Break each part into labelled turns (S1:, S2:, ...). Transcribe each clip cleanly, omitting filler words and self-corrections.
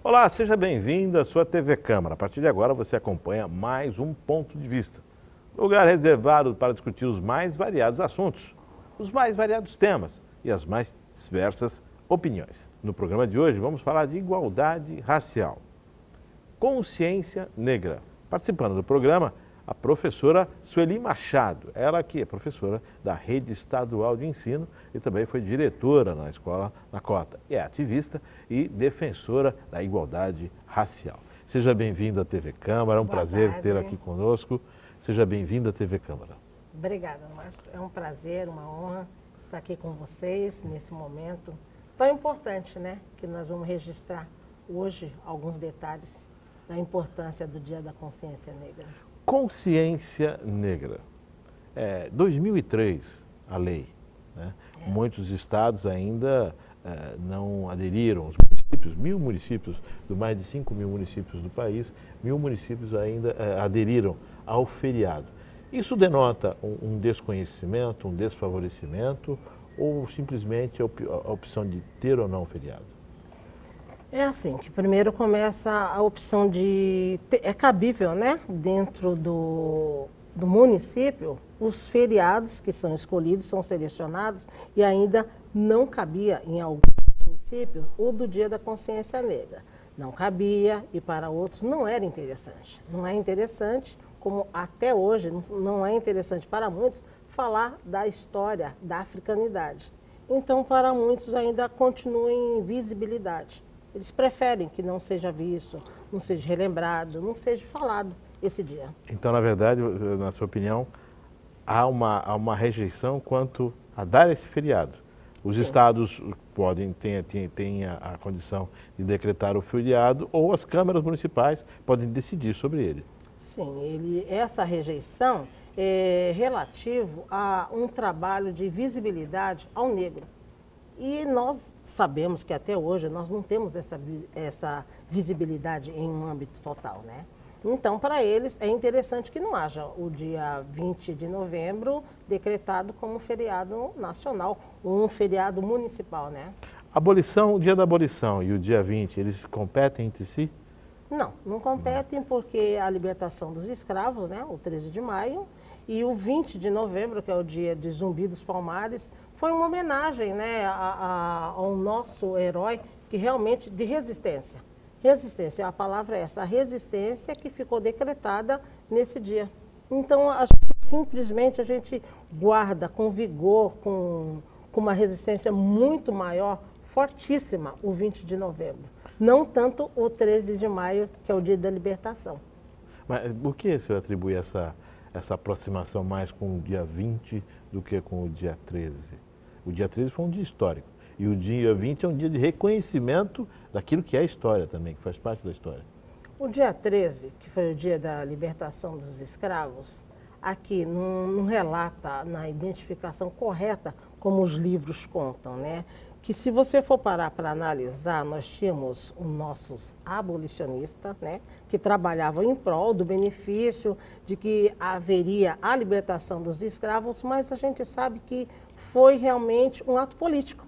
S1: Olá, seja bem-vindo à sua TV Câmara. A partir de agora você acompanha mais um Ponto de Vista. Lugar reservado para discutir os mais variados assuntos, os mais variados temas e as mais diversas opiniões. No programa de hoje vamos falar de igualdade racial. Consciência Negra. Participando do programa, a professora Sueli Machado, ela que é professora da Rede Estadual de Ensino e também foi diretora na escola na Cota. É ativista e defensora da igualdade racial. Seja bem-vindo à TV Câmara, é um prazer tê-la aqui conosco. Seja bem-vindo à TV Câmara.
S2: Obrigada, Márcio. É um prazer, uma honra estar aqui com vocês nesse momento tão importante, né? Que nós vamos registrar hoje alguns detalhes da importância do Dia da Consciência Negra.
S1: Consciência Negra. 2003, a lei, né? Muitos estados ainda não aderiram, os municípios, 1000 municípios, do mais de 5 mil municípios do país, 1000 municípios ainda aderiram ao feriado. Isso denota um desconhecimento, um desfavorecimento ou simplesmente a opção de ter ou não o feriado?
S2: É assim, que primeiro começa a opção de... É cabível, né? Dentro do município, os feriados que são escolhidos, são selecionados e ainda não cabia em alguns municípios o do Dia da Consciência Negra. Não cabia e para outros não era interessante. Não é interessante, como até hoje não é interessante para muitos, falar da história da africanidade. Então, para muitos ainda continua em visibilidade. Eles preferem que não seja visto, não seja relembrado, não seja falado esse dia. Então,
S1: na verdade, na sua opinião, há uma rejeição quanto a dar esse feriado. Os estados podem ter a condição de decretar o feriado ou as câmaras municipais podem decidir sobre ele.
S2: Sim, essa rejeição é relativo a um trabalho de visibilidade ao negro. E nós sabemos que até hoje nós não temos essa visibilidade em um âmbito total, né? Então, para eles, é interessante que não haja o dia 20 de novembro decretado como feriado nacional, ou um feriado municipal, né?
S1: O dia da abolição e o dia 20, eles competem entre si?
S2: Não competem porque a libertação dos escravos, né, o 13 de maio, e o 20 de novembro, que é o dia de Zumbi dos Palmares, foi uma homenagem, né, ao nosso herói, que realmente de resistência. Resistência, a palavra é essa, a resistência que ficou decretada nesse dia. Então, simplesmente a gente guarda com vigor, com uma resistência muito maior, fortíssima, o 20 de novembro. Não tanto o 13 de maio, que é o dia da libertação.
S1: Mas por que você atribui essa aproximação mais com o dia 20 do que com o dia 13? O dia 13 foi um dia histórico. E o dia 20 é um dia de reconhecimento daquilo que é a história também, que faz parte da história.
S2: O dia 13, que foi o dia da libertação dos escravos, aqui não relata na identificação correta como os livros contam, né? Que se você for parar para analisar, nós tínhamos os nossos abolicionistas, né, que trabalhavam em prol do benefício de que haveria a libertação dos escravos, mas a gente sabe que foi realmente um ato político.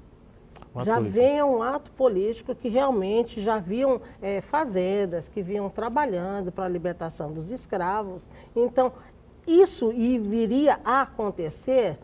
S2: Vem um ato político que realmente já haviam fazendas que vinham trabalhando para a libertação dos escravos. Então, isso viria a acontecer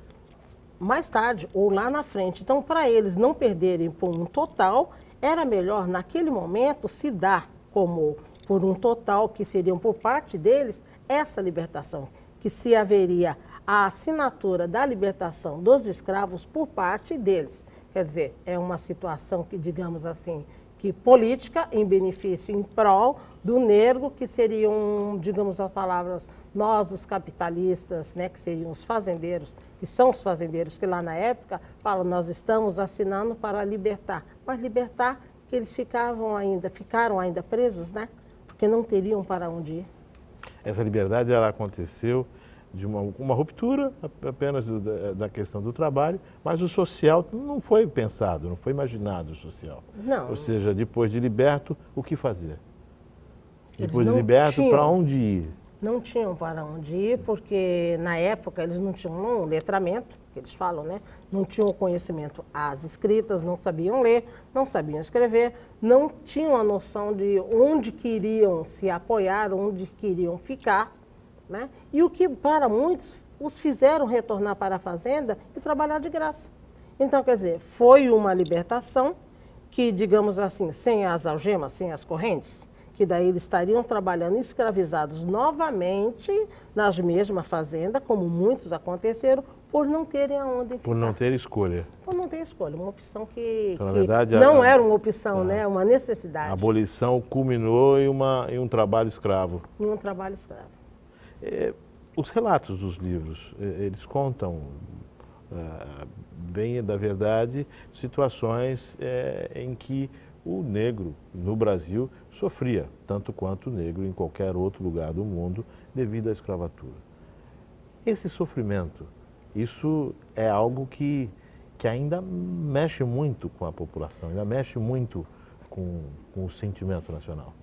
S2: mais tarde ou lá na frente. Então, para eles não perderem por um total, era melhor, naquele momento, se dar como por um total, que seriam por parte deles, essa libertação, que se haveria a assinatura da libertação dos escravos por parte deles. Quer dizer, é uma situação que, digamos assim, que política em benefício, em prol do negro, que seriam, digamos as palavras, nós os capitalistas, né, que seriam os fazendeiros, que são os fazendeiros que lá na época falam, nós estamos assinando para libertar. Mas libertar que eles ficaram ainda presos, né, porque não teriam para onde ir.
S1: Essa liberdade, ela aconteceu de uma ruptura apenas da questão do trabalho, mas o social não foi pensado, não foi imaginado o social.
S2: Não.
S1: Ou seja, depois de liberto, o que fazer? Depois de liberto, para onde ir?
S2: Não tinham para onde ir, porque na época eles não tinham um letramento, que eles falam, né? Não tinham conhecimento às escritas, não sabiam ler, não sabiam escrever, não tinham a noção de onde queriam se apoiar, onde queriam ficar, né? E o que para muitos os fizeram retornar para a fazenda e trabalhar de graça. Então, quer dizer, foi uma libertação que, digamos assim, sem as algemas, sem as correntes, que daí eles estariam trabalhando escravizados novamente nas mesmas fazendas, como muitos aconteceram, por não terem aonde ficar.
S1: Por não ter escolha.
S2: Por não ter escolha, uma opção que,
S1: Então, na verdade,
S2: não era uma opção, né? Uma necessidade.
S1: A abolição culminou em um trabalho escravo.
S2: Em um trabalho escravo.
S1: Os relatos dos livros, eles contam, bem da verdade, situações em que o negro no Brasil sofria, tanto quanto o negro em qualquer outro lugar do mundo, devido à escravatura. Esse sofrimento, isso é algo que ainda mexe muito com a população, ainda mexe muito com o sentimento nacional.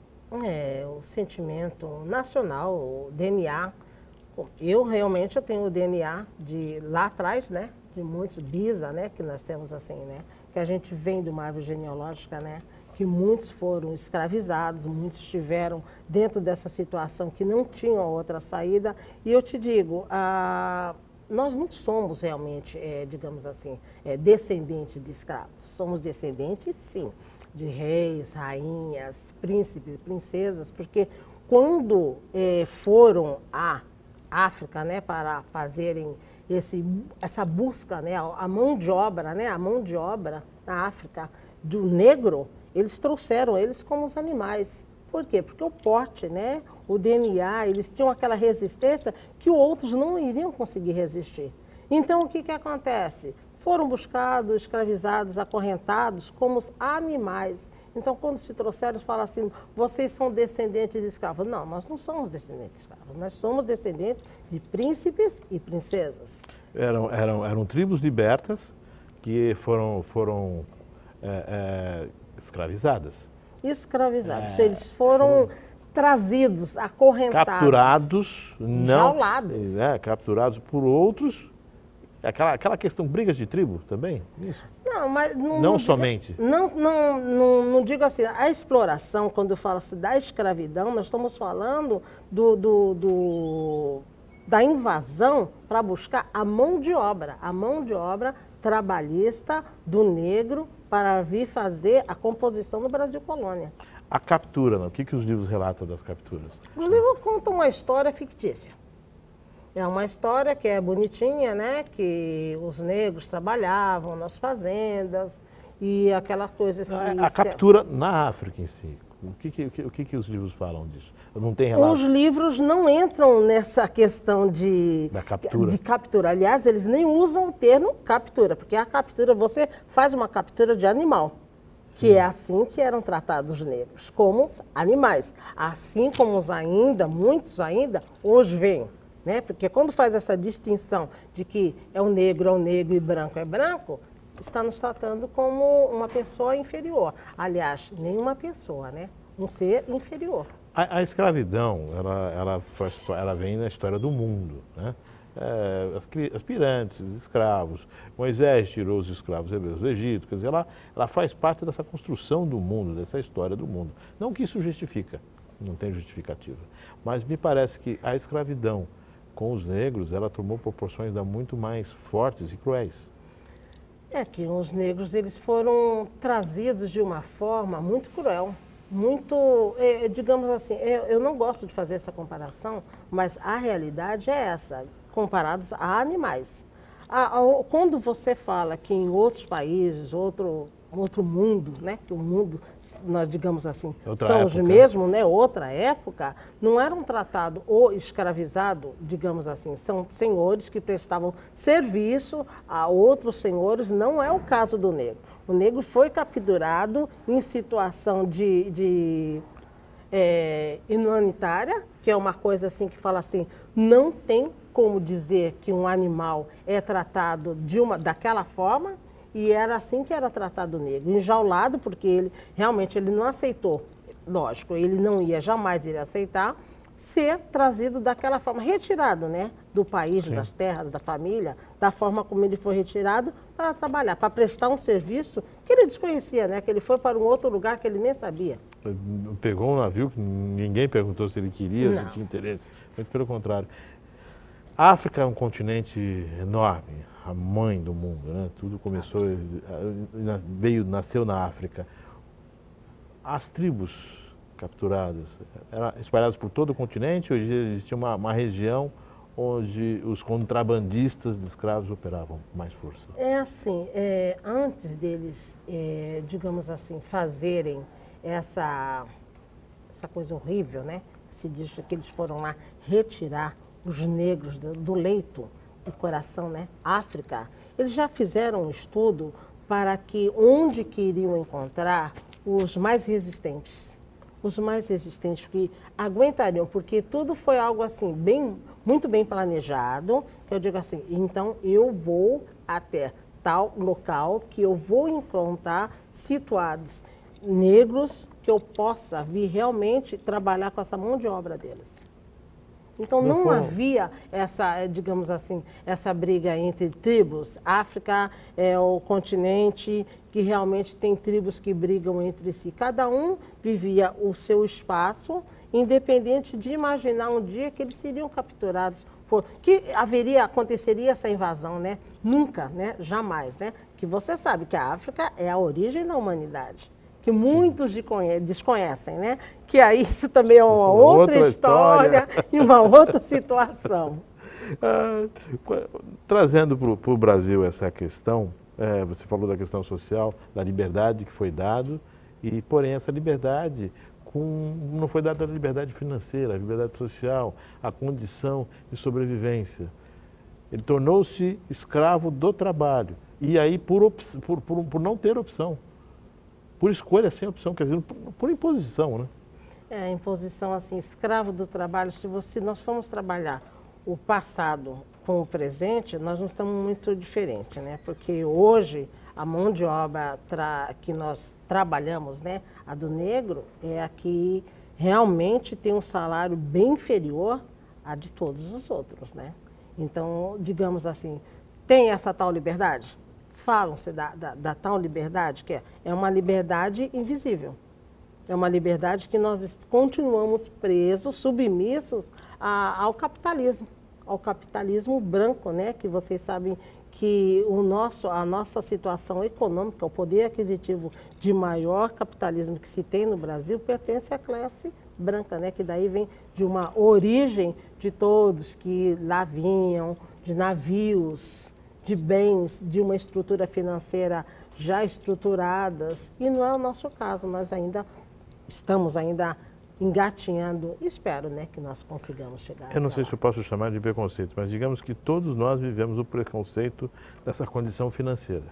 S2: O sentimento nacional, o DNA. Eu realmente tenho o DNA de lá atrás, né? De muitos bisa, né? Que nós temos assim, né? Que a gente vem de uma árvore genealógica, né? Que muitos foram escravizados, muitos estiveram dentro dessa situação que não tinham outra saída. E eu te digo, nós não somos realmente, digamos assim, descendentes de escravos. Somos descendentes, sim, de reis, rainhas, príncipes, princesas, porque quando foram à África, né, para fazerem essa busca, né, a mão de obra, né, a mão de obra na África do negro, eles trouxeram eles como os animais. Por quê? Porque o porte, né, o DNA, eles tinham aquela resistência que outros não iriam conseguir resistir. Então, o que acontece? Foram buscados, escravizados, acorrentados como os animais. Então, quando se trouxeram, eles falam assim, vocês são descendentes de escravos. Não, nós não somos descendentes de escravos, nós somos descendentes de príncipes e princesas.
S1: Eram tribos libertas que foram escravizadas.
S2: Escravizados. Eles foram trazidos, acorrentados.
S1: Capturados,
S2: jaulados.
S1: Capturados por outros. Aquela questão, brigas de tribo também? Isso.
S2: Não, mas
S1: não somente.
S2: Não digo assim, a exploração, quando eu falo assim, da escravidão, nós estamos falando da invasão para buscar a mão de obra trabalhista do negro para vir fazer a composição do Brasil Colônia.
S1: A captura, não? O que os livros relatam das capturas?
S2: Os livros contam uma história fictícia. É uma história que é bonitinha, né? Que os negros trabalhavam nas fazendas e aquela coisa assim.
S1: A captura na África em si. O que os livros falam disso? Não tem relato?
S2: Os livros não entram nessa questão de captura. Aliás, eles nem usam o termo captura, porque a captura, você faz uma captura de animal, que é assim que eram tratados os negros, como os animais. Assim como muitos ainda, hoje veem. Né? Porque quando faz essa distinção de que é negro e branco é branco, está nos tratando como uma pessoa inferior. Aliás, nenhuma pessoa, né? Um ser inferior.
S1: A escravidão, ela vem na história do mundo, né? Aspirantes, escravos. Moisés tirou os escravos hebreus do Egito, quer dizer, ela faz parte dessa construção do mundo, dessa história do mundo. Não que isso justifica, não tem justificativa, mas me parece que a escravidão com os negros, ela tomou proporções ainda muito mais fortes e cruéis.
S2: Que os negros, eles foram trazidos de uma forma muito cruel, muito, digamos assim, eu não gosto de fazer essa comparação, mas a realidade é essa, comparados a animais. Quando você fala que em outros países, outro mundo, né, que o mundo, nós digamos assim, são os mesmos, né, outra época, não eram tratados ou escravizados, digamos assim, são senhores que prestavam serviço a outros senhores, não é o caso do negro. O negro foi capturado em situação de inumanitária, que é uma coisa assim que fala assim, não tem como dizer que um animal é tratado daquela forma, e era assim que era tratado o negro, enjaulado, porque ele realmente não aceitou, lógico, ele não ia jamais aceitar ser trazido daquela forma, retirado, né, do país,
S1: Sim.
S2: das terras, da família, da forma como ele foi retirado para trabalhar, para prestar um serviço que ele desconhecia, né, que ele foi para um outro lugar que ele nem sabia.
S1: Pegou um navio que ninguém perguntou se ele queria, se
S2: Não.
S1: tinha interesse. Muito pelo contrário. A África é um continente enorme, a mãe do mundo, né? Tudo começou, nasceu na África. As tribos capturadas, eram espalhadas por todo o continente, hoje existia uma região onde os contrabandistas de escravos operavam com mais força.
S2: É assim, antes deles, digamos assim, fazerem essa coisa horrível, né? Se diz que eles foram lá retirar os negros do leito do coração, né? África. Eles já fizeram um estudo para que onde que iriam encontrar os mais resistentes que aguentariam, porque tudo foi algo assim, muito bem planejado, que eu digo assim, então eu vou até tal local que eu vou encontrar situados negros que eu possa vir realmente trabalhar com essa mão de obra deles. Então não havia essa, digamos assim, essa briga entre tribos. África é o continente que realmente tem tribos que brigam entre si. Cada um vivia o seu espaço, independente de imaginar um dia que eles seriam capturados. Que aconteceria essa invasão, né? Nunca, né? Jamais, né? Que você sabe que a África é a origem da humanidade. Que muitos desconhecem, né? Que aí isso também é uma outra história e uma outra situação.
S1: Trazendo para o Brasil essa questão, você falou da questão social, da liberdade que foi dado, e porém essa liberdade não foi dada a liberdade financeira, a liberdade social, a condição de sobrevivência. Ele tornou-se escravo do trabalho, e aí por não ter opção. Por escolha, sem opção, quer dizer, por imposição, né?
S2: Imposição, assim, escravo do trabalho. Se nós formos trabalhar o passado com o presente, nós não estamos muito diferentes, né? Porque hoje a mão de obra que nós trabalhamos, né, a do negro, é a que realmente tem um salário bem inferior a de todos os outros, né? Então, digamos assim, tem essa tal liberdade? Falam-se da tal liberdade, que é uma liberdade invisível. É uma liberdade que nós continuamos presos, submissos ao capitalismo branco, né? Que vocês sabem que a nossa situação econômica, o poder aquisitivo de maior capitalismo que se tem no Brasil, pertence à classe branca, né? Que daí vem de uma origem de todos que lá vinham, de navios, de bens, de uma estrutura financeira já estruturadas, e não é o nosso caso, nós estamos engatinhando, espero, né, que nós consigamos chegar.
S1: Eu não sei se eu posso chamar de preconceito, mas digamos que todos nós vivemos o preconceito dessa condição financeira,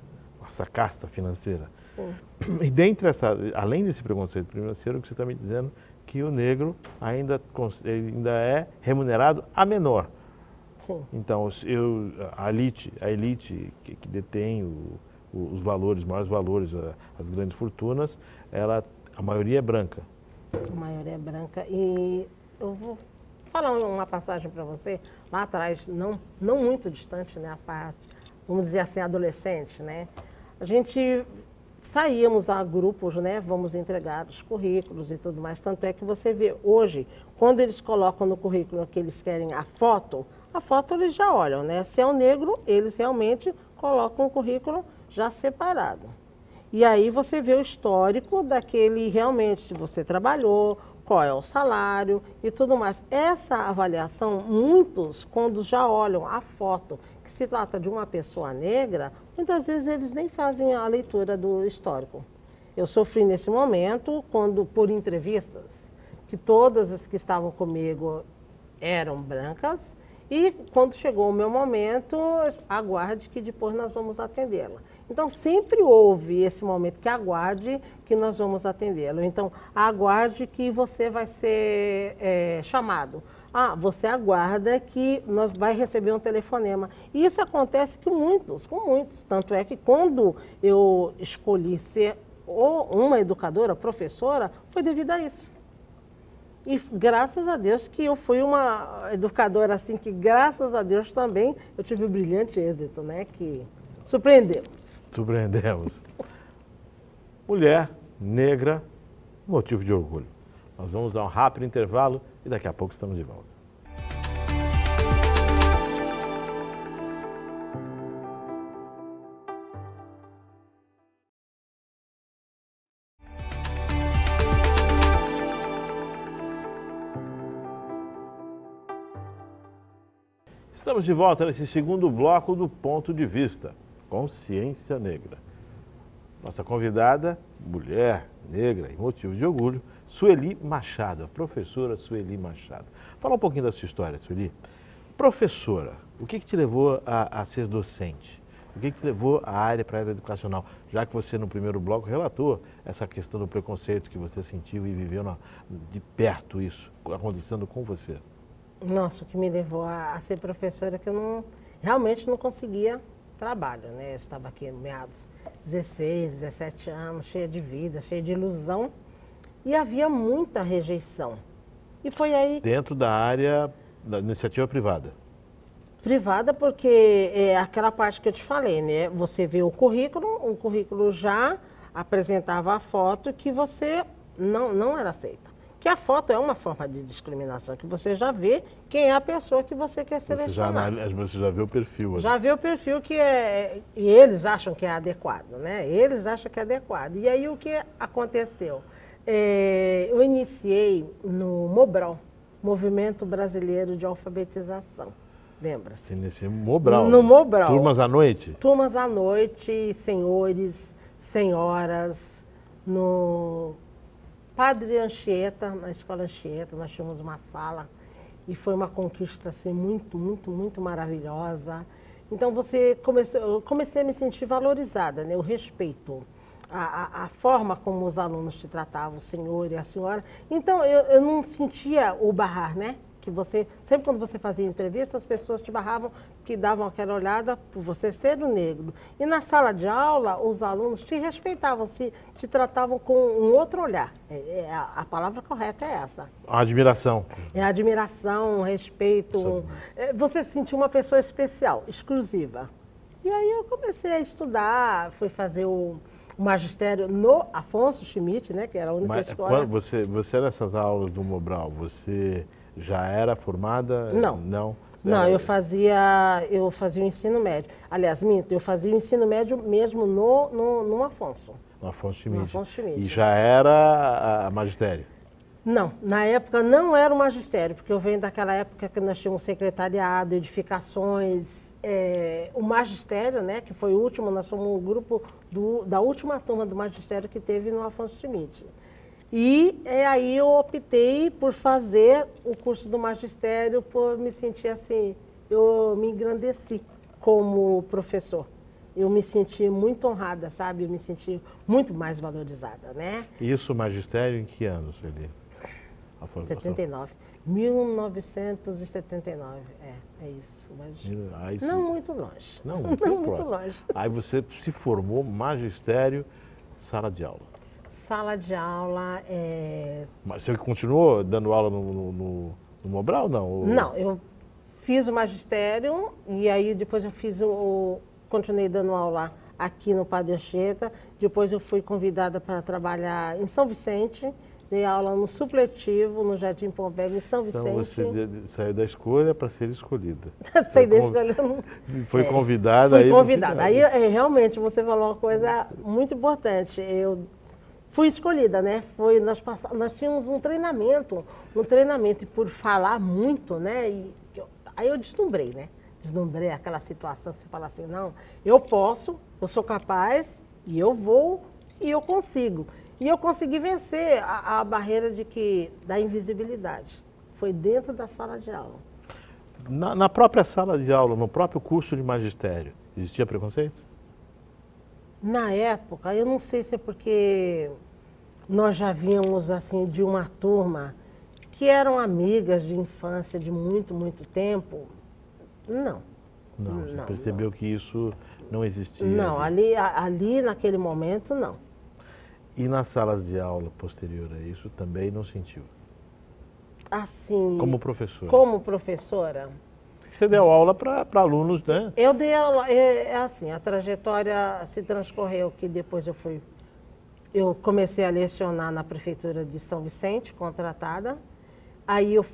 S1: essa casta financeira.
S2: Sim.
S1: E além desse preconceito financeiro, o que você está me dizendo que o negro ainda é remunerado a menor.
S2: Sim.
S1: Então, a elite que detém os valores, os maiores valores, as grandes fortunas, a maioria é branca.
S2: A maioria é branca. E eu vou falar uma passagem para você, lá atrás, não muito distante, né, a parte, vamos dizer assim, adolescente, né? A gente saíamos a grupos, né, vamos entregar os currículos e tudo mais, tanto é que você vê hoje, quando eles colocam no currículo que eles querem a foto eles já olham, né? Se é um negro, eles realmente colocam o currículo já separado. E aí você vê o histórico daquele realmente, se você trabalhou, qual é o salário e tudo mais. Essa avaliação, muitos, quando já olham a foto, que se trata de uma pessoa negra, muitas vezes eles nem fazem a leitura do histórico. Eu sofri nesse momento, por entrevistas, que todas as que estavam comigo eram brancas, e quando chegou o meu momento, aguarde que depois nós vamos atendê-la. Então, sempre houve esse momento que aguarde que nós vamos atendê-lo. Então, aguarde que você vai ser chamado. Você aguarda que nós vai receber um telefonema. E isso acontece com muitos. Tanto é que quando eu escolhi ser uma educadora, professora, foi devido a isso. E graças a Deus que eu fui uma educadora assim, que graças a Deus também eu tive um brilhante êxito, né? Que surpreendemos.
S1: Surpreendemos. Mulher, negra, motivo de orgulho. Nós vamos dar um rápido intervalo e daqui a pouco estamos de volta. Estamos de volta nesse segundo bloco do Ponto de Vista, Consciência Negra. Nossa convidada, mulher, negra e motivo de orgulho, Sueli Machado, a professora Sueli Machado. Fala um pouquinho da sua história, Sueli. Professora, o que te levou a ser docente? O que te levou à área para a área educacional? Já que você, no primeiro bloco, relatou essa questão do preconceito que você sentiu e viveu de perto isso, acontecendo com você.
S2: Nossa, o que me levou a ser professora é que eu realmente não conseguia trabalho, né? Eu estava aqui meados 16, 17 anos, cheia de vida, cheia de ilusão, e havia muita rejeição. E foi aí...
S1: Dentro da área da iniciativa privada?
S2: Privada porque é aquela parte que eu te falei, né? Você vê o currículo já apresentava a foto que você não era aceita. Que a foto é uma forma de discriminação, que você já vê quem é a pessoa que você quer selecionar.
S1: Você já vê o perfil. Ali.
S2: Já vê o perfil que é... E eles acham que é adequado, né? Eles acham que é adequado. E aí o que aconteceu? Eu iniciei no Mobral, Movimento Brasileiro de Alfabetização. Lembra-se?
S1: Você iniciou no Mobral.
S2: No Mobral.
S1: Turmas à noite?
S2: Turmas à noite, senhores, senhoras, no... Padre Anchieta, na Escola Anchieta, nós tínhamos uma sala e foi uma conquista assim, muito maravilhosa. Então eu comecei a me sentir valorizada, né? O respeito, a forma como os alunos te tratavam, o senhor e a senhora. Então eu não sentia o barrar, né? Que você, sempre quando você fazia entrevista, as pessoas te barravam, que davam aquela olhada por você ser o negro. E na sala de aula, os alunos te respeitavam, te tratavam com um outro olhar. A palavra correta é essa.
S1: A admiração.
S2: É admiração, respeito. Você se sentiu uma pessoa especial, exclusiva. E aí eu comecei a estudar, fui fazer o magistério no Afonso Schmidt, né, que era a única escola.
S1: Quando você nessas aulas do Mobral, você já era formada?
S2: Não. Não, eu fazia o ensino médio. Aliás, minto, eu fazia o ensino médio mesmo no Afonso.
S1: No Afonso Schmidt.
S2: No Afonso Schmidt.
S1: E já era a magistério?
S2: Não, na época não era o magistério, porque eu venho daquela época que nós tínhamos secretariado, edificações, o magistério, né, que foi o último, nós fomos o grupo da última turma do magistério que teve no Afonso Schmidt. E aí eu optei por fazer o curso do magistério, por me sentir assim, eu me engrandeci como professor. Eu me senti muito honrada, sabe? Eu me senti muito mais valorizada, né?
S1: Isso, magistério, em que anos, Sueli?
S2: 79. 1979, é isso. Mas não muito longe.
S1: Não muito longe. Aí você se formou magistério, sala de aula.
S2: Sala de aula
S1: Mas você continuou dando aula no Mobral, não?
S2: Não, eu fiz o magistério e aí depois eu continuei dando aula aqui no Padre Anchieta. Depois eu fui convidada para trabalhar em São Vicente, dei aula no supletivo, no Jardim Pompeu, em São Vicente.
S1: Então você saiu da escolha para ser escolhida.
S2: Saí da escolha.
S1: Foi convidada.
S2: Fui convidada. Aí realmente você falou uma coisa muito importante. Eu fui escolhida, né? Nós tínhamos um treinamento, e por falar muito, né? Aí eu deslumbrei, né? Deslumbrei aquela situação que você fala assim, não, eu posso, eu sou capaz, e eu vou, e eu consigo. E eu consegui vencer a barreira da invisibilidade. Foi dentro da sala de aula.
S1: Na própria sala de aula, no próprio curso de magistério, existia preconceito?
S2: Na época, eu não sei se é porque nós já vínhamos assim de uma turma que eram amigas de infância de muito tempo. Não.
S1: Não, você percebeu que isso não existia?
S2: Não, ali naquele momento não.
S1: E nas salas de aula posterior a isso também não sentiu?
S2: assim...
S1: Como professora?
S2: Como professora?
S1: Você deu aula para alunos, né?
S2: Eu dei aula, assim, a trajetória se transcorreu que depois eu comecei a lecionar na Prefeitura de São Vicente, contratada. Aí eu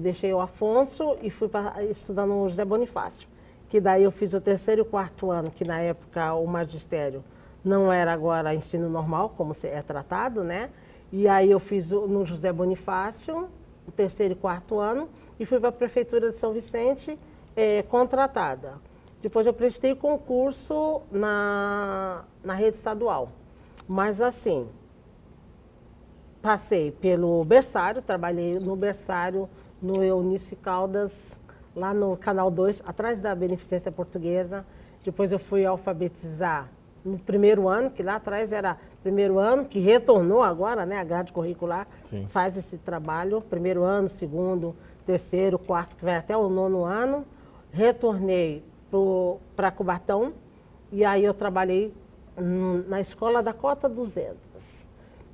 S2: deixei o Afonso e fui estudar no José Bonifácio, que daí eu fiz o 3º e 4º ano, que na época o magistério não era agora ensino normal, como é tratado, né? E aí eu fiz no José Bonifácio, o 3º e 4º ano, e fui para a Prefeitura de São Vicente, contratada. Depois eu prestei concurso na rede estadual. Mas assim, passei pelo berçário, trabalhei no berçário no Eunice Caldas, lá no Canal 2, atrás da Beneficência Portuguesa. Depois eu fui alfabetizar no 1º ano, que lá atrás era 1º ano, que retornou agora, né, a grade curricular. Sim. Faz esse trabalho, 1º ano, 2º, 3º, 4º, que vai até o 9º ano. Retornei para Cubatão e aí eu trabalhei na Escola da Cota 200,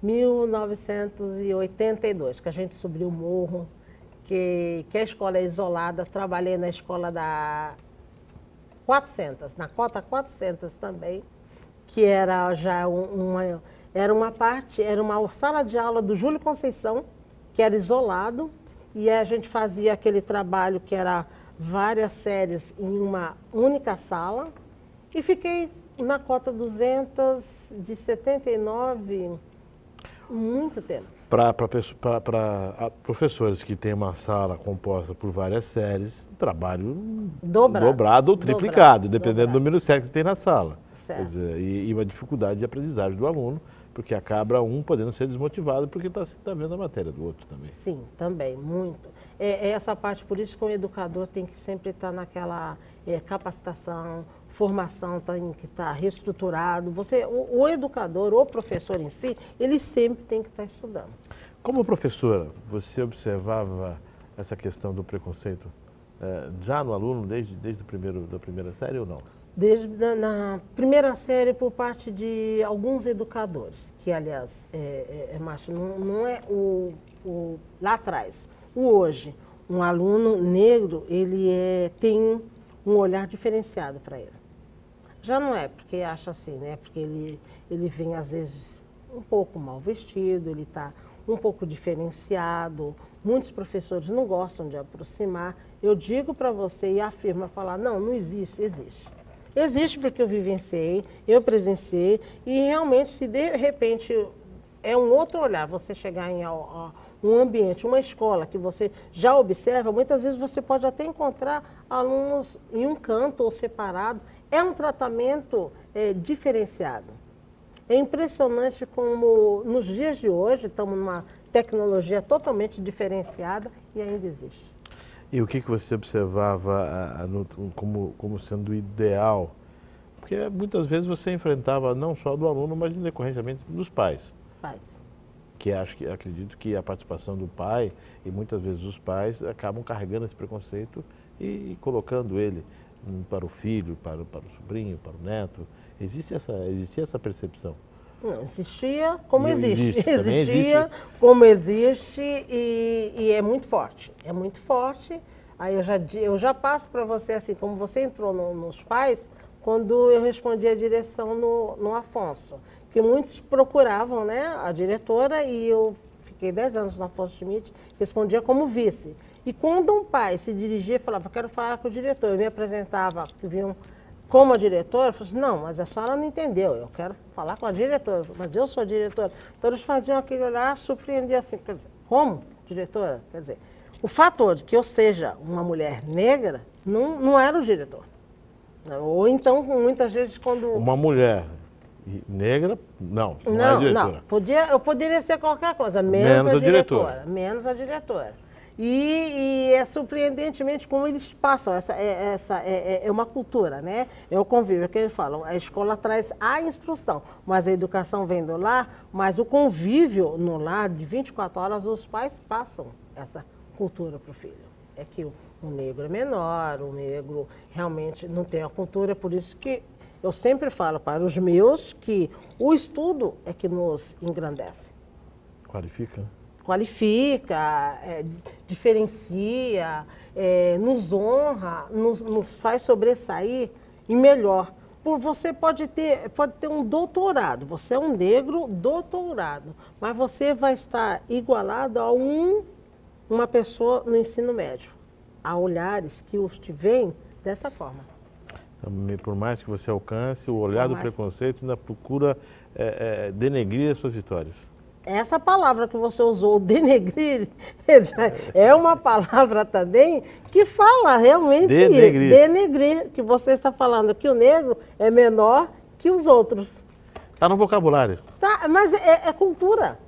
S2: 1982, que a gente subiu o morro, que a escola é isolada. Trabalhei na escola da 400, na Cota 400 também, que era já era uma sala de aula do Júlio Conceição, que era isolado, e a gente fazia aquele trabalho que era várias séries em uma única sala, e fiquei na Cota 200 de 79, muito tempo.
S1: Para professores que têm uma sala composta por várias séries, trabalho dobrado ou triplicado, dependendo do número de séries que tem na sala. Quer dizer, e uma dificuldade de aprendizagem do aluno, porque acaba um podendo ser desmotivado porque está vendo a matéria do outro também.
S2: Sim, também, muito. Essa parte, por isso que o educador tem que sempre estar naquela capacitação, formação, tem que estar reestruturado. O educador, o professor em si, ele sempre tem que estar estudando. Como professora, você observava essa questão do preconceito já no aluno, desde da primeira série ou não? Desde na primeira série, por parte de alguns educadores, que aliás, Márcio, não é lá atrás. Hoje, um aluno negro, ele tem um olhar diferenciado para ele. Já não é porque acha assim, né? Porque ele vem, às vezes, um pouco mal vestido, ele está um pouco diferenciado. Muitos professores não gostam de aproximar. Eu digo para você e afirmo, falar, não existe, existe. Existe porque eu vivenciei, eu presenciei, e realmente, se de repente é um outro olhar, você chegar em um ambiente, uma escola que você já observa, muitas vezes você pode até encontrar alunos em um canto ou separado. É um tratamento diferenciado. É impressionante como nos dias de hoje estamos numa tecnologia totalmente diferenciada e ainda existe. E o que você observava como sendo ideal? Porque muitas vezes você enfrentava não só do aluno, mas em decorrência dos pais. Que acredito que a participação do pai, e muitas vezes os pais, acabam carregando esse preconceito e colocando ele para o filho, para o sobrinho, para o neto. Existia essa percepção? Não, existia como existe. Existia como existe e é muito forte. É muito forte. Aí eu já passo para você, assim, como você entrou nos pais, quando eu respondi a direção no Afonso, que muitos procuravam, né, a diretora, e eu fiquei 10 anos no Afonso Schmidt, respondia como vice. E quando um pai se dirigia e falava, quero falar com o diretor, eu me apresentava, que vinham como a diretora, eu falei assim, não, mas a senhora não entendeu, eu quero falar com a diretora, mas eu sou a diretora. Então eles faziam aquele olhar, surpreendia assim, quer dizer, como diretora? Quer dizer, o fator de que eu seja uma mulher negra não era o diretor. Ou então, muitas vezes, quando... Uma mulher negra, não é a diretora. Não, eu poderia ser qualquer coisa, menos a diretora. Menos a diretora. E é surpreendentemente como eles passam, é uma cultura, né? É o convívio, é que eles falam, a escola traz a instrução, mas a educação vem do lar, mas o convívio no lar, de 24 horas, os pais passam essa cultura para o filho. É que o negro é menor, o negro realmente não tem a cultura, por isso que eu sempre falo para os meus que o estudo é que nos engrandece. Qualifica? qualifica, diferencia, nos honra, nos faz sobressair e melhor. Você pode ter um doutorado, você é um negro doutorado, mas você vai estar igualado a uma pessoa no ensino médio. Há olhares que os te veem dessa forma.
S1: Então, por mais que você alcance, o olhar do preconceito ainda procura denegrir as suas vitórias.
S2: Essa palavra que você usou, denegrir, é uma palavra também que fala realmente denegrir, que você está falando que o negro é menor que os outros.
S1: Está no vocabulário.
S2: Tá, mas é cultura.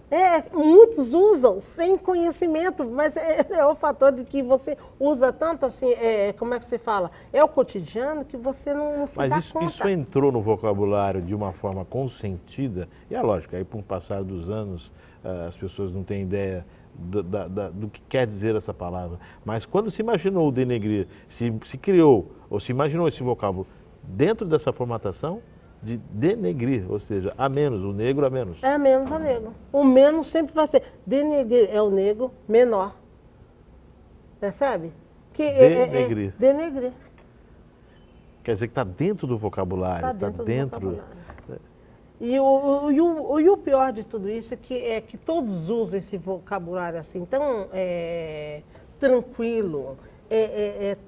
S2: Muitos usam sem conhecimento, mas é o fator de que você usa tanto assim, como é que você fala? É o cotidiano que você não se dá conta.
S1: Mas isso entrou no vocabulário de uma forma consentida, e é lógico, aí com o passar dos anos as pessoas não têm ideia do que quer dizer essa palavra. Mas quando se imaginou o denegrir, se criou ou se imaginou esse vocábulo dentro dessa formatação, de denegrir, ou seja, a menos, o negro a menos.
S2: É menos a negro. O menos sempre vai ser. Denegrir é o negro menor. Percebe?
S1: Denegrir.
S2: Denegrir.
S1: Quer dizer que está dentro do vocabulário.
S2: Está dentro do vocabulário. E o pior de tudo isso é que todos usam esse vocabulário assim, tão tranquilo,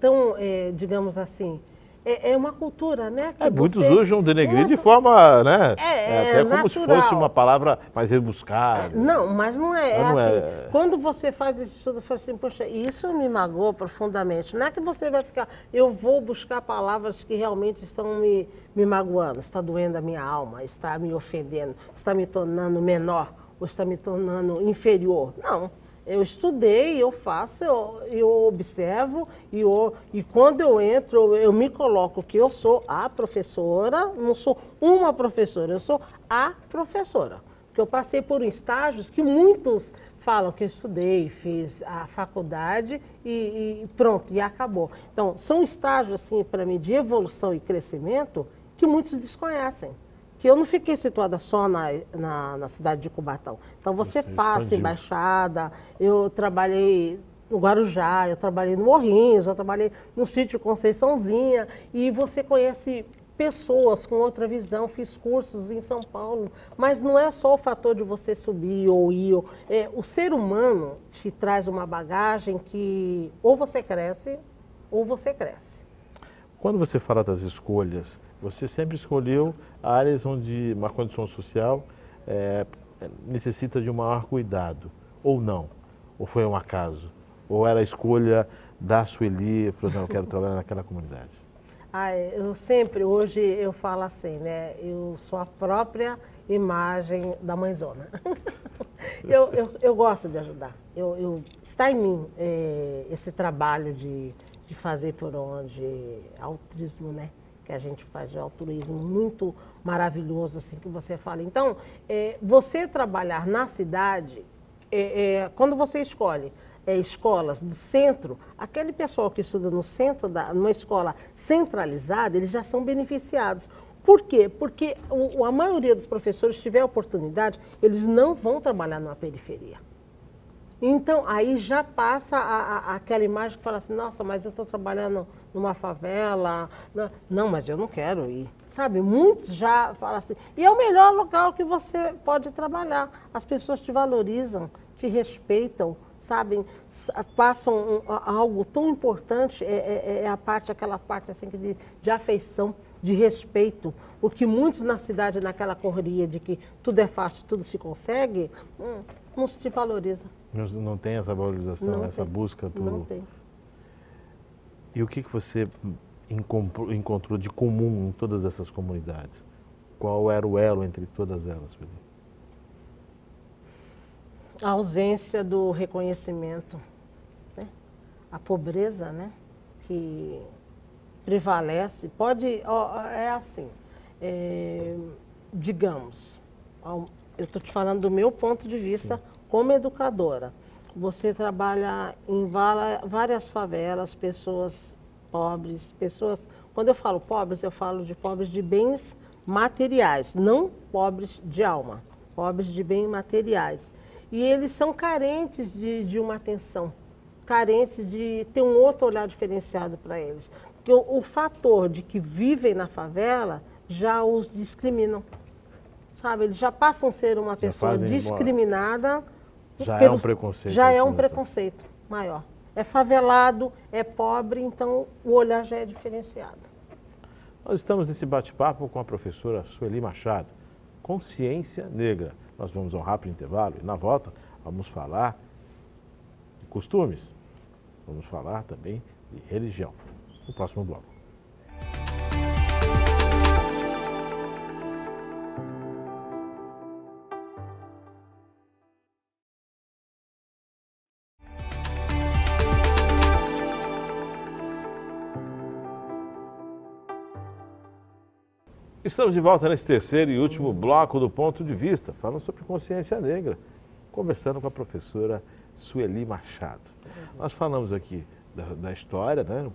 S2: tão, digamos assim, é uma cultura, né?
S1: Muitos usam denegrir de forma, né? Até como se fosse uma palavra mais rebuscada.
S2: Não, mas não é. Assim, quando você faz esse estudo, você fala assim, poxa, isso me magoou profundamente. Não é que você vai ficar, eu vou buscar palavras que realmente estão me magoando, está doendo a minha alma, está me ofendendo, está me tornando menor, ou está me tornando inferior. Não. Eu estudei, eu faço, eu observo e quando eu entro, eu me coloco que eu sou a professora, não sou uma professora, eu sou a professora. Porque eu passei por estágios que muitos falam que eu estudei, fiz a faculdade e pronto, e acabou. Então, são estágios, assim, para mim, de evolução e crescimento que muitos desconhecem. Que eu não fiquei situada só na cidade de Cubatão. Então você passa em Baixada, eu trabalhei no Guarujá, eu trabalhei no Morrinhos, eu trabalhei no sítio Conceiçãozinha, e você conhece pessoas com outra visão, fiz cursos em São Paulo, mas não é só o fator de você subir ou ir, o ser humano te traz uma bagagem que ou você cresce ou você cresce.
S1: Quando você fala das escolhas, você sempre escolheu áreas onde uma condição social necessita de um maior cuidado, ou não? Ou foi um acaso? Ou era a escolha da Sueli, falou, não, eu quero trabalhar naquela comunidade?
S2: Hoje eu falo assim, né? Eu sou a própria imagem da mãezona. eu gosto de ajudar. Está em mim esse trabalho de fazer por onde, altruísmo, né? Que a gente faz de altruísmo muito maravilhoso, assim, que você fala. Então, você trabalhar na cidade, quando você escolhe escolas do centro, aquele pessoal que estuda no centro, numa escola centralizada, eles já são beneficiados. Por quê? Porque a maioria dos professores, se tiver a oportunidade, eles não vão trabalhar numa periferia. Então, aí já passa aquela imagem que fala assim, nossa, mas eu estou trabalhando numa favela. Não, mas eu não quero ir. Sabe, muitos já falam assim. E é o melhor local que você pode trabalhar. As pessoas te valorizam, te respeitam, sabem, passam algo tão importante, aquela parte assim, de afeição, de respeito. O que muitos na cidade, naquela correria de que tudo é fácil, tudo se consegue, não se te valoriza.
S1: Não tem essa valorização,
S2: não
S1: essa
S2: tem.
S1: busca por...
S2: Não tem.
S1: E o que você encontrou de comum em todas essas comunidades? Qual era o elo entre todas elas, Sueli?
S2: A ausência do reconhecimento, né? A pobreza, né? Que prevalece. É assim, digamos, eu estou te falando do meu ponto de vista. Sim. Como educadora, você trabalha em várias favelas, pessoas pobres, quando eu falo de pobres de bens materiais, não pobres de alma, pobres de bens materiais. E eles são carentes de uma atenção, carentes de ter um outro olhar diferenciado para eles. Porque o fator de que vivem na favela já os discriminam. Sabe, eles já passam a ser uma pessoa discriminada.
S1: Já é um preconceito.
S2: Já é um preconceito maior. É favelado, é pobre, então o olhar já é diferenciado.
S1: Nós estamos nesse bate-papo com a professora Sueli Machado, Consciência Negra. Nós vamos a um rápido intervalo e na volta vamos falar de costumes, vamos falar também de religião. No próximo bloco. Estamos de volta nesse terceiro e último bloco do Ponto de Vista, falando sobre consciência negra, conversando com a professora Sueli Machado. Nós falamos aqui da história, né?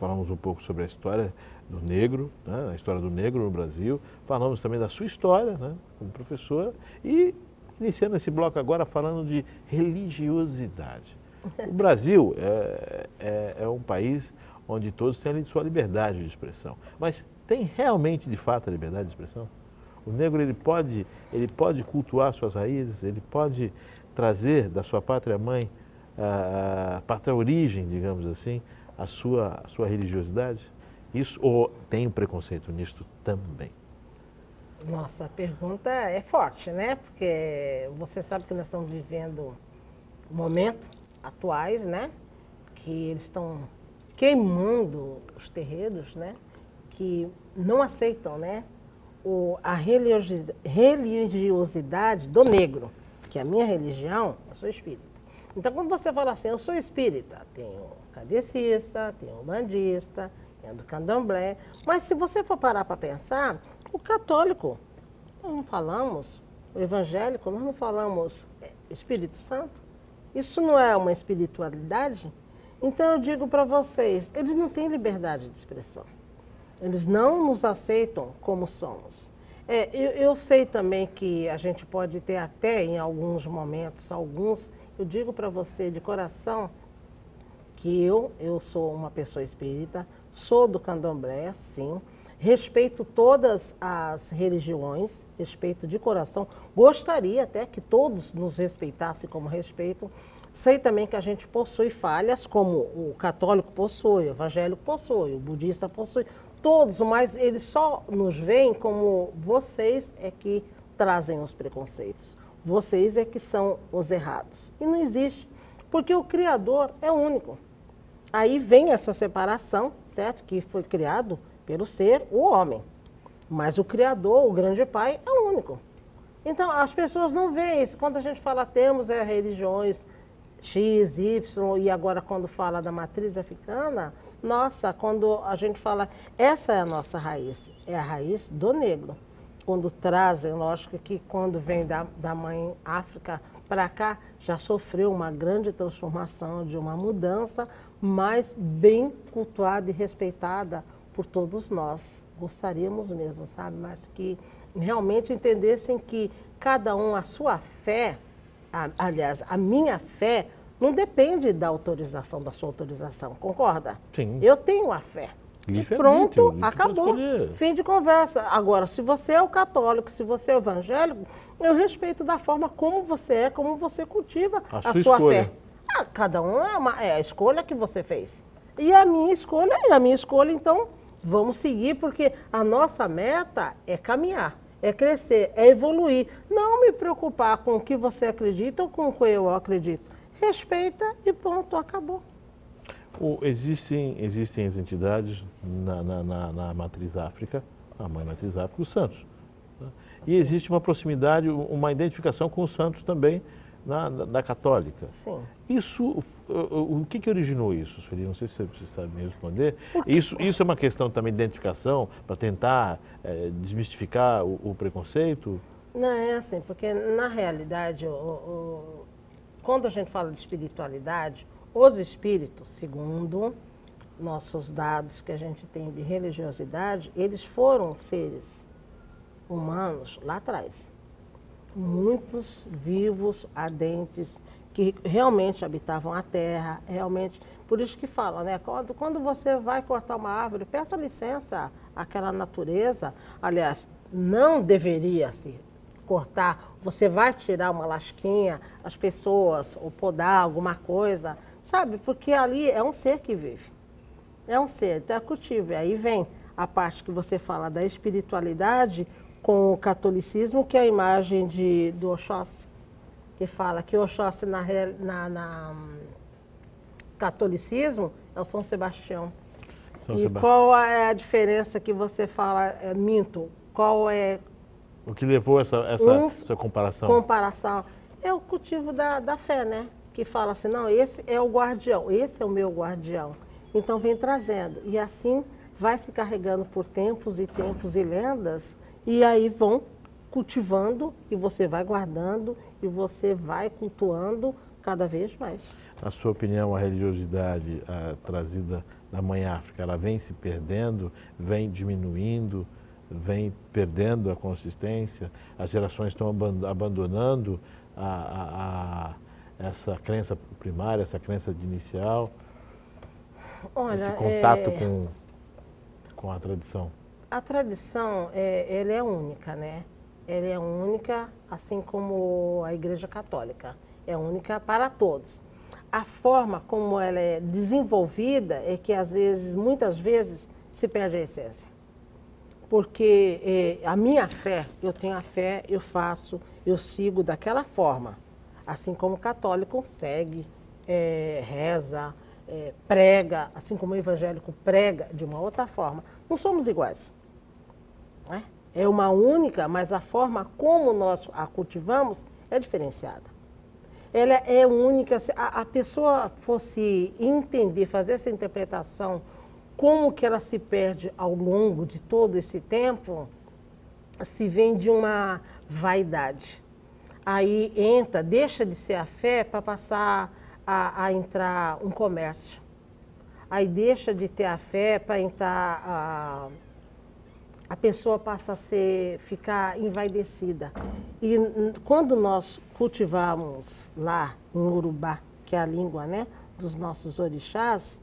S1: Falamos um pouco sobre a história do negro, né? A história do negro no Brasil, falamos também da sua história, né? Como professora, e iniciando esse bloco agora falando de religiosidade. O Brasil é um país onde todos têm a sua liberdade de expressão, mas tem realmente, de fato, a liberdade de expressão? O negro ele pode cultuar suas raízes, ele pode trazer da sua pátria-mãe, a pátria origem, digamos assim, a sua religiosidade? Isso, ou tem um preconceito nisso também?
S2: Nossa, a pergunta é forte, né? Porque você sabe que nós estamos vivendo momentos atuais, né? Que eles estão queimando os terreiros, né? Que não aceitam, né? A religiosidade do negro, que é a minha religião, eu sou espírita. Então, quando você fala assim, eu sou espírita, tem o kardecista, tem o umbandista, tem o do candomblé, mas se você for parar para pensar, o católico, nós não falamos, o evangélico, nós não falamos Espírito Santo, isso não é uma espiritualidade? Então, eu digo para vocês, eles não têm liberdade de expressão. Eles não nos aceitam como somos. Eu sei também que a gente pode ter até em alguns momentos, eu digo para você de coração que eu sou uma pessoa espírita, sou do candomblé, sim, respeito todas as religiões, respeito de coração, gostaria até que todos nos respeitassem como respeito. Sei também que a gente possui falhas, como o católico possui, o evangélico possui, o budista possui, todos, mas eles só nos veem como vocês é que trazem os preconceitos. Vocês é que são os errados. E não existe, porque o Criador é único. Aí vem essa separação, certo? Que foi criado pelo ser, o homem. Mas o Criador, o grande Pai, é único. Então, as pessoas não veem isso. Quando a gente fala temos religiões X, Y, e agora quando fala da matriz africana, nossa, quando a gente fala, essa é a nossa raiz, é a raiz do negro. Quando trazem, lógico que quando vem da mãe África para cá, já sofreu uma grande transformação, de uma mudança, mas bem cultuada e respeitada por todos nós. Gostaríamos mesmo, sabe? Mas que realmente entendessem que cada um, a sua fé, aliás, a minha fé, não depende da autorização, da sua autorização, concorda?
S1: Sim.
S2: Eu tenho a fé. E pronto, acabou. Fim de conversa. Agora, se você é o católico, se você é o evangélico, eu respeito da forma como você é, como você cultiva a sua fé. Cada um é a escolha que você fez. E a minha escolha, então, vamos seguir, porque a nossa meta é caminhar, é crescer, é evoluir. Não me preocupar com o que você acredita ou com o que eu acredito. Respeita e ponto, acabou.
S1: Existem as entidades na matriz África, a mãe matriz África, os santos. Né? E existe uma proximidade, uma identificação com os santos também da católica.
S2: Sim.
S1: Isso, o que originou isso, Sueli? Não sei se você sabe me responder. Isso é uma questão também de identificação, para tentar desmistificar o preconceito?
S2: Não, é assim, porque na realidade, quando a gente fala de espiritualidade, os espíritos, segundo nossos dados que a gente tem de religiosidade, eles foram seres humanos lá atrás. muitos vivos, ardentes, que realmente habitavam a terra, realmente. Por isso que fala, né? Quando você vai cortar uma árvore, peça licença àquela natureza. Aliás, não deveria se cortar. Você vai tirar uma lasquinha, as pessoas, ou podar alguma coisa, sabe? Porque ali é um ser que vive. É um ser, então é cultivo. E aí vem a parte que você fala da espiritualidade com o catolicismo, que é a imagem do Oxóssi, que fala que o Oxóssi na catolicismo é o São Sebastião. Qual é a diferença que você fala, minto, qual é...
S1: O que levou essa sua comparação?
S2: Comparação. É o cultivo da fé, né? Que fala assim, não, esse é o guardião, esse é o meu guardião. Então vem trazendo. E assim vai se carregando por tempos e tempos e lendas, e aí vão cultivando, e você vai guardando, e você vai cultuando cada vez mais.
S1: Na sua opinião, a religiosidade trazida da Mãe África, ela vem se perdendo, vem diminuindo, vem perdendo a consistência? As gerações estão abandonando essa crença primária, essa crença inicial?
S2: Olha,
S1: esse contato com a tradição?
S2: A tradição, ela é única, né? Ela é única, assim como a Igreja Católica. É única para todos. A forma como ela é desenvolvida é que, às vezes, muitas vezes, se perde a essência. Porque a minha fé, eu tenho a fé, eu faço, eu sigo daquela forma. Assim como o católico segue, reza, prega, assim como o evangélico prega de uma outra forma. Não somos iguais. Né? É uma única, mas a forma como nós a cultivamos é diferenciada. Ela é única. Se a pessoa fosse entender, fazer essa interpretação, como que ela se perde ao longo de todo esse tempo, se vem de uma vaidade. Aí deixa de ser a fé para passar a entrar um comércio. Aí deixa de ter a fé para entrar a pessoa passa a ficar envaidecida. E quando nós cultivamos lá em Urubá, que é a língua, né, dos nossos orixás,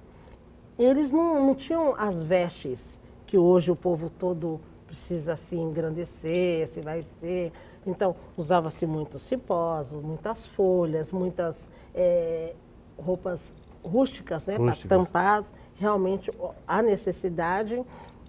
S2: eles não tinham as vestes que hoje o povo todo precisa se engrandecer, se vai ser. Então, usava-se muitos cipós, muitas folhas, muitas roupas rústicas, né, para tampar realmente a necessidade.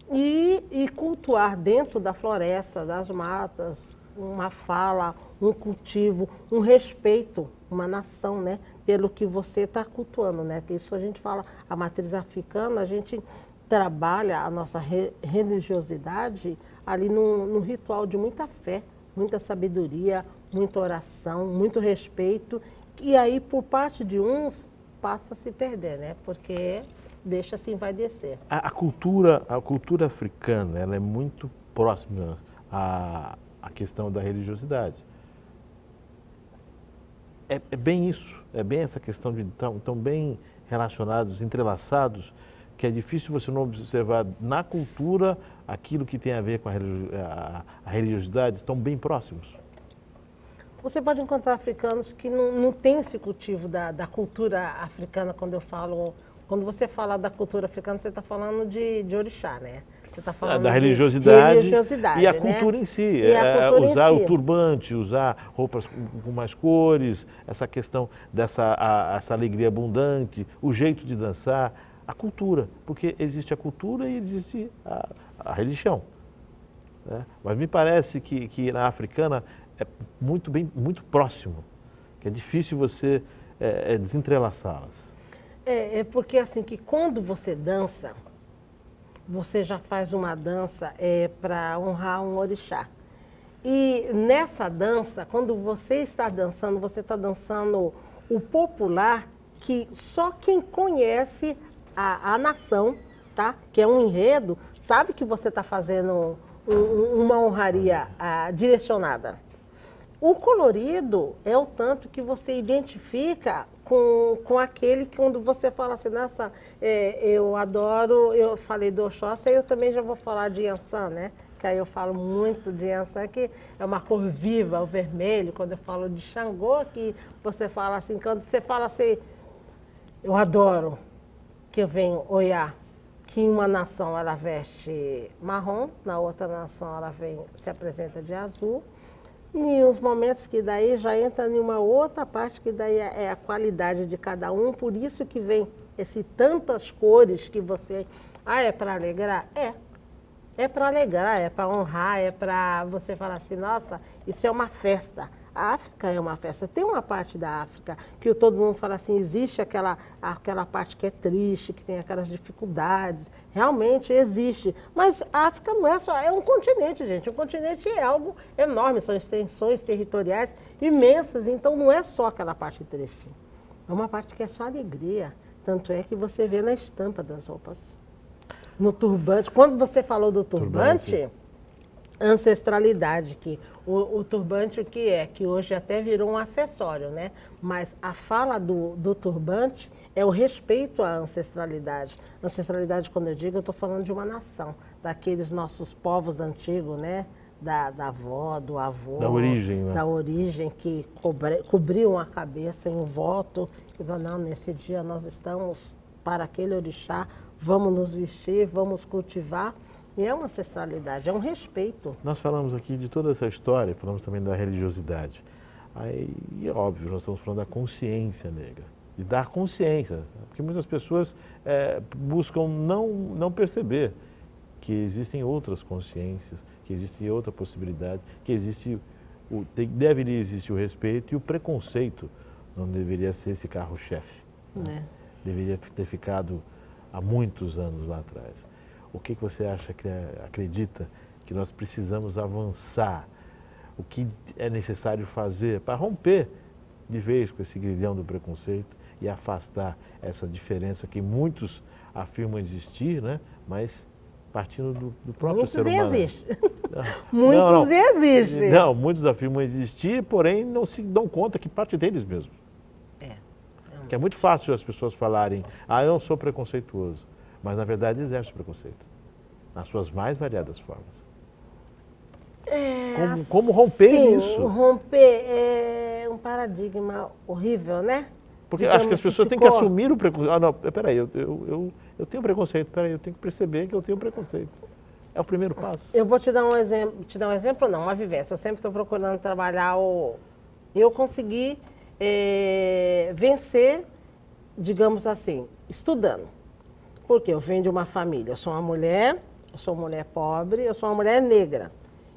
S2: E cultuar dentro da floresta, das matas, uma fala, um cultivo, um respeito, uma nação, né? Pelo que você está cultuando, né? Que isso a gente fala, a matriz africana, a gente trabalha a nossa religiosidade ali num ritual de muita fé, muita sabedoria, muita oração, muito respeito, e aí por parte de uns passa a se perder, né? Porque deixa-se envaidecer.
S1: A cultura africana, ela é muito próxima à questão da religiosidade. É bem isso, é bem essa questão de tão bem relacionados, entrelaçados, que é difícil você não observar na cultura aquilo que tem a ver com a religiosidade, estão bem próximos.
S2: Você pode encontrar africanos que não têm esse cultivo da cultura africana. Quando você fala da cultura africana, você está falando de orixá, né? Você está falando
S1: da religiosidade e a
S2: né?
S1: cultura em si.
S2: Usar
S1: o turbante, usar roupas com mais cores, essa questão essa alegria abundante, o jeito de dançar, a cultura. Porque existe a cultura e existe a religião. Né? Mas me parece que na africana é muito próximo, que é difícil você desentrelaçá-las.
S2: É porque assim, que quando você dança, você já faz uma dança para honrar um orixá. E nessa dança, quando você está dançando o popular, que só quem conhece a nação, tá? Que é um enredo, sabe que você está fazendo uma honraria direcionada. O colorido é o tanto que você identifica com aquele que quando você fala assim, nossa, eu adoro, eu falei do Oxóssi, eu também já vou falar de Yansan, né? que aí eu falo muito de Yansan, que é uma cor viva, o vermelho. Quando eu falo de Xangô, que você fala assim, quando você fala assim, eu adoro, que eu venho olhar, que em uma nação ela veste marrom, na outra nação ela se apresenta de azul. E em uns momentos que daí já entra em uma outra parte, que daí é a qualidade de cada um, por isso que vem tantas cores que você... Ah, é para alegrar? É para alegrar, é para honrar, é para você falar assim, nossa, isso é uma festa. A África é uma festa. Tem uma parte da África que todo mundo fala assim, existe aquela parte que é triste, que tem aquelas dificuldades. Realmente existe. Mas a África não é só, é um continente, gente. Um continente é algo enorme, são extensões territoriais imensas, então não é só aquela parte triste. É uma parte que é só alegria. Tanto é que você vê na estampa das roupas. No turbante. Quando você falou do turbante. Ancestralidade, que o turbante o que é? Que hoje até virou um acessório, né? Mas a fala do turbante é o respeito à ancestralidade. Ancestralidade, quando eu digo, eu estou falando de uma nação, daqueles nossos povos antigos, né? Da avó, do avô.
S1: Da origem, né?
S2: Da origem, que cobriam a cabeça em um voto, que não, nesse dia nós estamos para aquele orixá, vamos nos vestir, vamos cultivar. E é uma ancestralidade, é um respeito.
S1: Nós falamos aqui de toda essa história, falamos também da religiosidade. Aí, é óbvio, nós estamos falando da consciência negra, de dar consciência, porque muitas pessoas buscam não perceber que existem outras consciências, que existe outra possibilidade, que deveria existir o respeito e o preconceito não deveria ser esse carro-chefe. Né? Deveria ter ficado há muitos anos lá atrás. O que você acredita que nós precisamos avançar? O que é necessário fazer para romper de vez com esse grilhão do preconceito e afastar essa diferença que muitos afirmam existir, né? Mas partindo do próprio ser humano.
S2: Muitos existem.
S1: Não, muitos afirmam existir, porém não se dão conta que parte deles mesmo. Que é muito fácil as pessoas falarem, eu não sou preconceituoso. Mas, na verdade, exerce preconceito, nas suas mais variadas formas. Como romper isso?
S2: Romper é um paradigma horrível, né?
S1: Porque acho que as pessoas têm que assumir o preconceito. Não, peraí, eu tenho preconceito, peraí, eu tenho que perceber que eu tenho preconceito. É o primeiro passo.
S2: Eu vou te dar um exemplo, não, uma vivência. Eu sempre estou procurando trabalhar Eu consegui vencer, digamos assim, estudando. Porque eu venho de uma família, eu sou uma mulher pobre, eu sou uma mulher negra.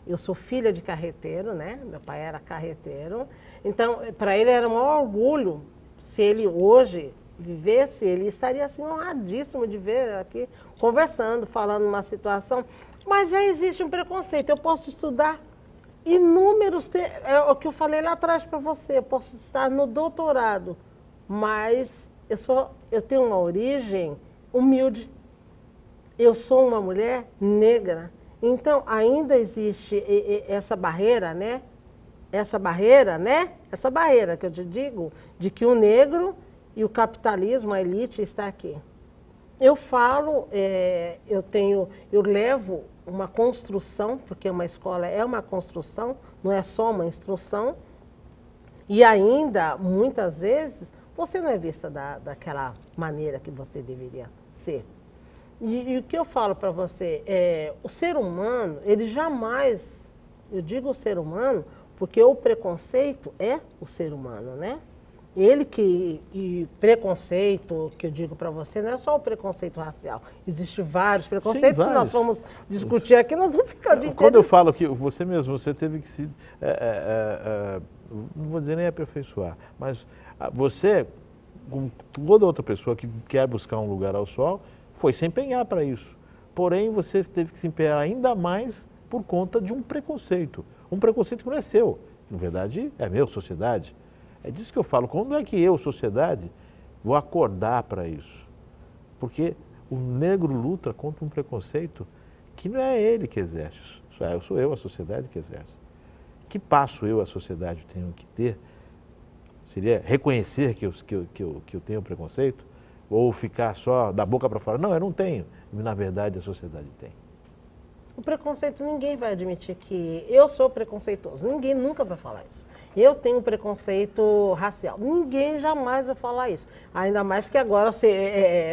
S2: Eu sou filha de carreteiro, né? Meu pai era carreteiro. Então, para ele era um maior orgulho, se ele hoje vivesse, ele estaria assim honradíssimo de ver aqui, conversando, falando uma situação. Mas já existe um preconceito, eu posso estudar inúmeros... É o que eu falei lá atrás para você, eu posso estar no doutorado, mas eu tenho uma origem humilde. Eu sou uma mulher negra. Então, ainda existe essa barreira, né? Essa barreira que eu te digo, de que o negro e o capitalismo, a elite, está aqui. Eu falo, eu levo uma construção, porque uma escola é uma construção, não é só uma instrução, e ainda, muitas vezes, você não é vista daquela maneira que você deveria ser. E o que eu falo para você, o ser humano, ele jamais, eu digo o ser humano, porque o preconceito é o ser humano, né? E preconceito, que eu digo para você, não é só o preconceito racial. Existem vários preconceitos. Sim, vários. Se nós formos discutir aqui, nós vamos ficar o dia
S1: Quando eu falo que você teve que se, não vou dizer nem aperfeiçoar, mas você, como toda outra pessoa que quer buscar um lugar ao sol, foi se empenhar para isso. Porém, você teve que se empenhar ainda mais por conta de um preconceito. Um preconceito que não é seu. Na verdade, é meu, sociedade. É disso que eu falo. Quando é que eu, sociedade, vou acordar para isso? Porque o negro luta contra um preconceito que não é ele que exerce. Sou eu, a sociedade, que exerce. Que passo eu, a sociedade, tenho que ter? Seria reconhecer que eu tenho preconceito? Ou ficar só da boca para fora? Não, eu não tenho. Na verdade, a sociedade tem.
S2: O preconceito, ninguém vai admitir que eu sou preconceituoso. Ninguém nunca vai falar isso. Eu tenho preconceito racial. Ninguém jamais vai falar isso. Ainda mais que agora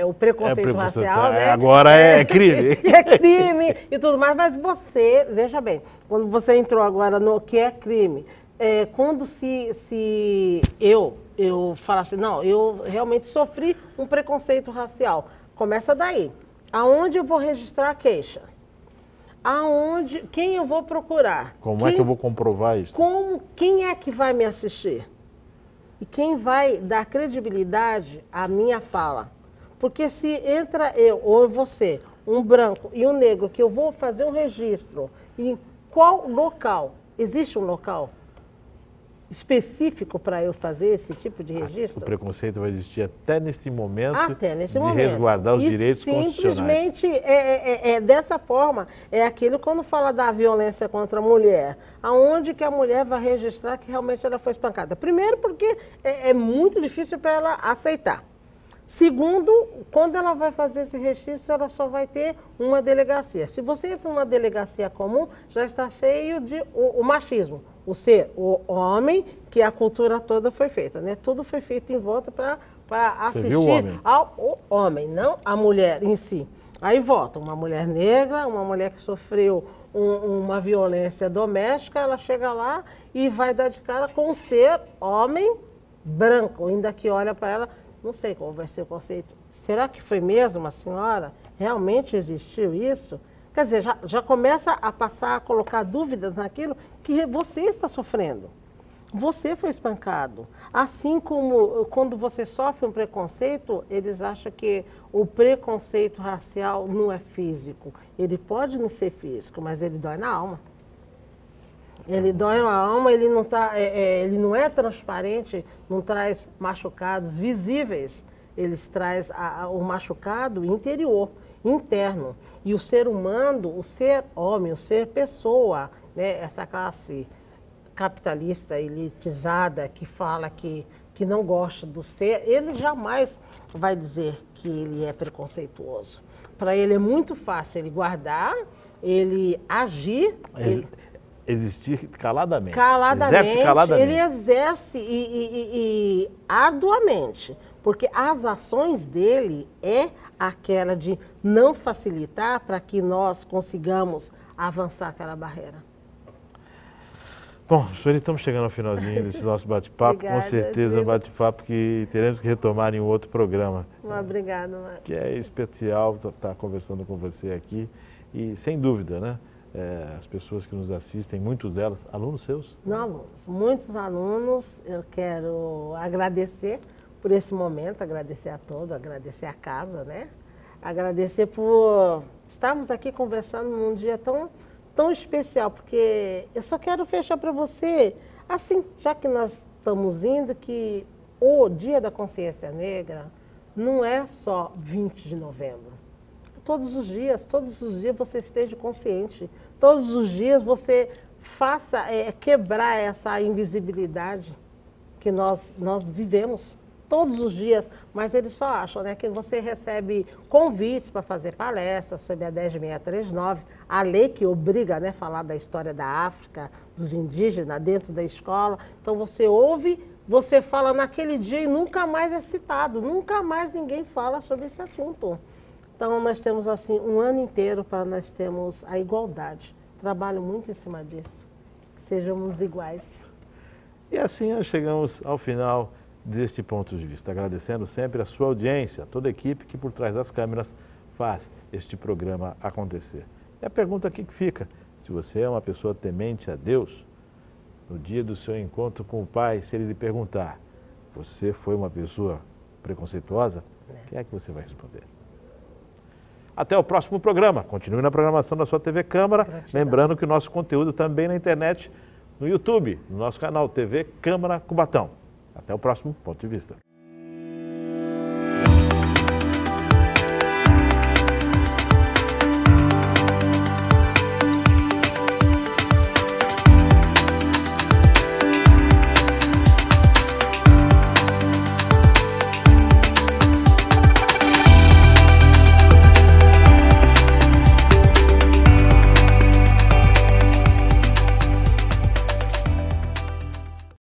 S2: o preconceito racial, né?
S1: Agora é crime.
S2: É crime e tudo mais. Mas você, veja bem, quando você entrou agora no que é crime, quando se eu falar assim, não, eu realmente sofri um preconceito racial, começa daí. Aonde eu vou registrar a queixa? Quem eu vou procurar?
S1: Como é que eu vou comprovar isso?
S2: Quem é que vai me assistir? E quem vai dar credibilidade à minha fala? Porque se entra eu ou você, um branco e um negro, que eu vou fazer um registro, em qual local? Existe um local específico para eu fazer esse tipo de registro?
S1: O preconceito vai existir até nesse momento,
S2: de
S1: resguardar os direitos constitucionais.
S2: Simplesmente dessa forma, é aquilo quando fala da violência contra a mulher, aonde que a mulher vai registrar que realmente ela foi espancada? Primeiro porque é muito difícil para ela aceitar. Segundo, quando ela vai fazer esse registro, ela só vai ter uma delegacia. Se você entra numa delegacia comum, já está cheio de o machismo. O homem, que a cultura toda foi feita, né? Tudo foi feito em volta para assistir ao homem, não a mulher em si. Aí volta uma mulher negra, uma mulher que sofreu uma violência doméstica, ela chega lá e vai dar de cara com um ser homem branco, ainda que olha para ela, não sei qual vai ser o conceito. Será que foi mesmo a senhora? Realmente existiu isso? Quer dizer, já começa a passar a colocar dúvidas naquilo que você está sofrendo. Você foi espancado. Assim como quando você sofre um preconceito, eles acham que o preconceito racial não é físico. Ele pode não ser físico, mas ele dói na alma. Ele dói na alma, ele não é transparente, não traz machucados visíveis. Eles traz o machucado interior, interno. E o ser humano, o ser homem, o ser pessoa, né, essa classe capitalista, elitizada, que fala que não gosta do ser, ele jamais vai dizer que ele é preconceituoso. Para ele é muito fácil ele guardar, ele agir...
S1: Existir caladamente.
S2: Exerce caladamente. Ele exerce e arduamente, porque as ações dele é aquela de não facilitar para que nós consigamos avançar aquela barreira.
S1: Bom, senhor, estamos chegando ao finalzinho desse nosso bate-papo. Com certeza, um bate-papo que teremos que retomar em um outro programa.
S2: Obrigada, Marcos.
S1: Que é especial estar conversando com você aqui. E, sem dúvida, né? As pessoas que nos assistem, muitos delas, alunos seus?
S2: Não, alunos, muitos alunos. Eu quero agradecer por esse momento, agradecer a todos, agradecer a casa, né? Agradecer por estarmos aqui conversando num dia tão especial, porque eu só quero fechar para você, assim, já que nós estamos indo, que o Dia da Consciência Negra não é só 20 de novembro. Todos os dias você esteja consciente, todos os dias você faça quebrar essa invisibilidade que nós vivemos. Todos os dias, mas eles só acham, né, que você recebe convites para fazer palestras sobre a 10.639, a lei que obriga, né, a falar da história da África, dos indígenas dentro da escola. Então você ouve, você fala naquele dia e nunca mais é citado, nunca mais ninguém fala sobre esse assunto. Então nós temos assim um ano inteiro para nós termos a igualdade. Trabalho muito em cima disso, sejamos iguais.
S1: E assim nós chegamos ao final deste ponto de vista, agradecendo sempre a sua audiência, a toda a equipe que por trás das câmeras faz este programa acontecer. E a pergunta aqui que fica, se você é uma pessoa temente a Deus, no dia do seu encontro com o Pai, se ele lhe perguntar, você foi uma pessoa preconceituosa? O que é que você vai responder? Até o próximo programa. Continue na programação da sua TV Câmara, lembrando que o nosso conteúdo também na internet, no YouTube, no nosso canal TV Câmara Cubatão. Até o próximo ponto de vista.